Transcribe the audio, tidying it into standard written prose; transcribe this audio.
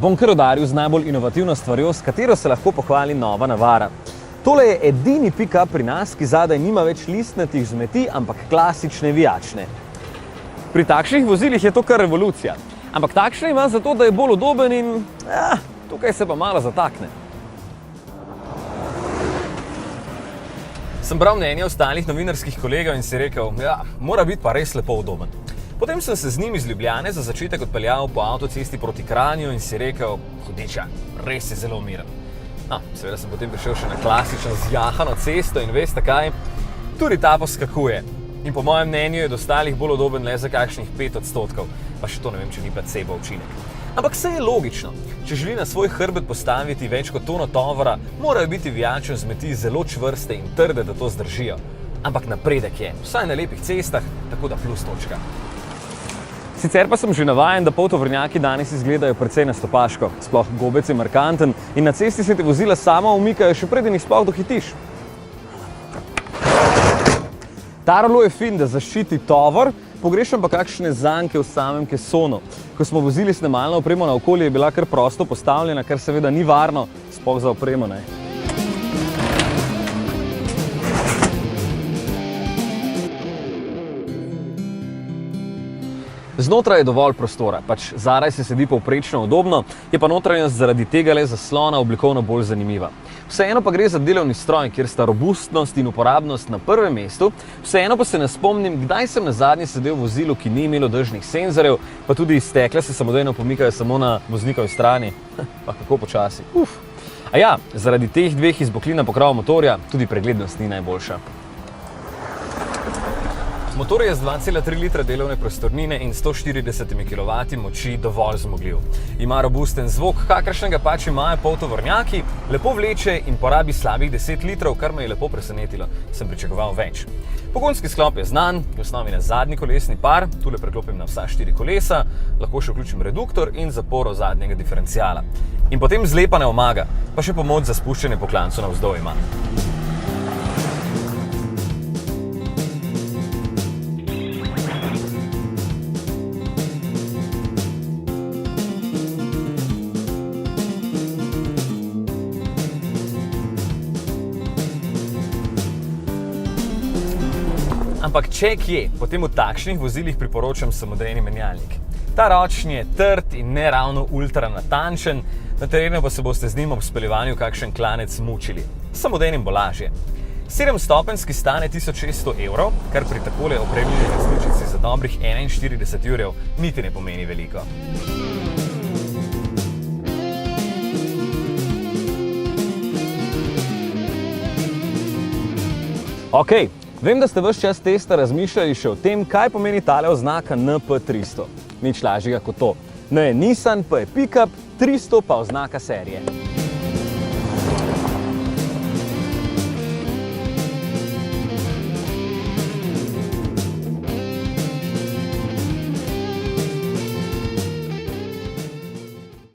bom kar udaril z najbolj inovativno stvarjo, s katero se lahko pohvali nova Navara. Tole je edini pick-up pri nas, ki zadaj nima več listnatih zmeti, ampak klasične vijačne. Pri takšnih vozilih je to kar revolucija. Ampak takšne ima zato, da je bolj udoben in tukaj se pa malo zatakne. Sem bral mnenje ostalih novinarskih kolegov in si rekel, mora biti pa res lepo udoben. Potem sem se z njim iz Ljubljane za začetek odpeljal po avtocesti proti Kranju in si rekel, hudiča, res je zelo miren. No, seveda sem potem prišel še na klasično zjahano cesto in veste kaj, tudi ta poskakuje. In po mojem mnenju je do ostalih bolj udoben le za kakšnih 5%, pa še to ne vem, če ni placebo učinek. Ampak vse je logično. Če želi na svoj hrbet postaviti več kot tono tovora, morajo biti vijačne zmeti zelo čvrste in trde, da to zdržijo. Ampak napredek je, vsaj na lepih cestah, tako da plus točka. Sicer pa sem že navajen, da poltovornjaki danes izgledajo precej nastopaško, sploh gobec je markanten in na cesti se ti vozila sama umikajo, še preden jih sploh dohitiš. Ta rolo je fin, da zaščiti tovor, pogrešam pa kakšne zanke v samem kesonu. Ko smo vozili snemalno opremo naokoli, je bila kar prosto postavljena, kar seveda ni varno, sploh za opremo ne. Znotraj je dovolj prostora, pač zadaj se sedi povprečno udobno, je pa notranjost zaradi tega le zaslona oblikovno bolj zanimiva. Vseeno pa gre za delovni stroj, kjer sta robustnost in uporabnost na prvem mestu, vseeno pa se ne spomnim, kdaj sem nazadnje sedel v vozilu, ki ni imelo dežnih senzorjev, pa tudi stekla se samodejno pomikajo samo na voznikovi strani. Pa kako počasi. A ja, zaradi teh dveh izboklin na pokrovu motorja tudi preglednost ni najboljša. Motor je z 2,3 litra delovne prostornine in 140 kW moči dovolj zmogljiv. Ima robusten zvok, kakršnega pač imajo poltovornjaki, lepo vleče in porabi slabih 10 litrov, kar me je lepo presenetilo. Sem pričakoval več. Pogonski sklop je znan, v osnovi na zadnji kolesni par, tule preklopim na vsa 4 kolesa, lahko še vključim reduktor in zaporo zadnjega diferenciala. In potem zlepane omaga, pa še pomoč za spuščanje po klancu navzdol ima. Ampak če kje, potem v takšnih vozilih priporočam samodejni menjalnik. Ta ročni je trd in ne ravno ultra natančen, na terenu pa se boste z njim ob speljevanju kakšen klanec mučili. S samodejnim bo lažje. 7-stopenjski stane 1600 evrov, kar pri takole opremljeni različici za dobrih 41 jurjev niti ne pomeni veliko. Okej. Vem, da ste ves čas testa razmišljali še o tem, kaj pomeni tale oznaka NP300. Nič lažjega kot to. N je Nissan, P je pick-up, 300 pa oznaka serije.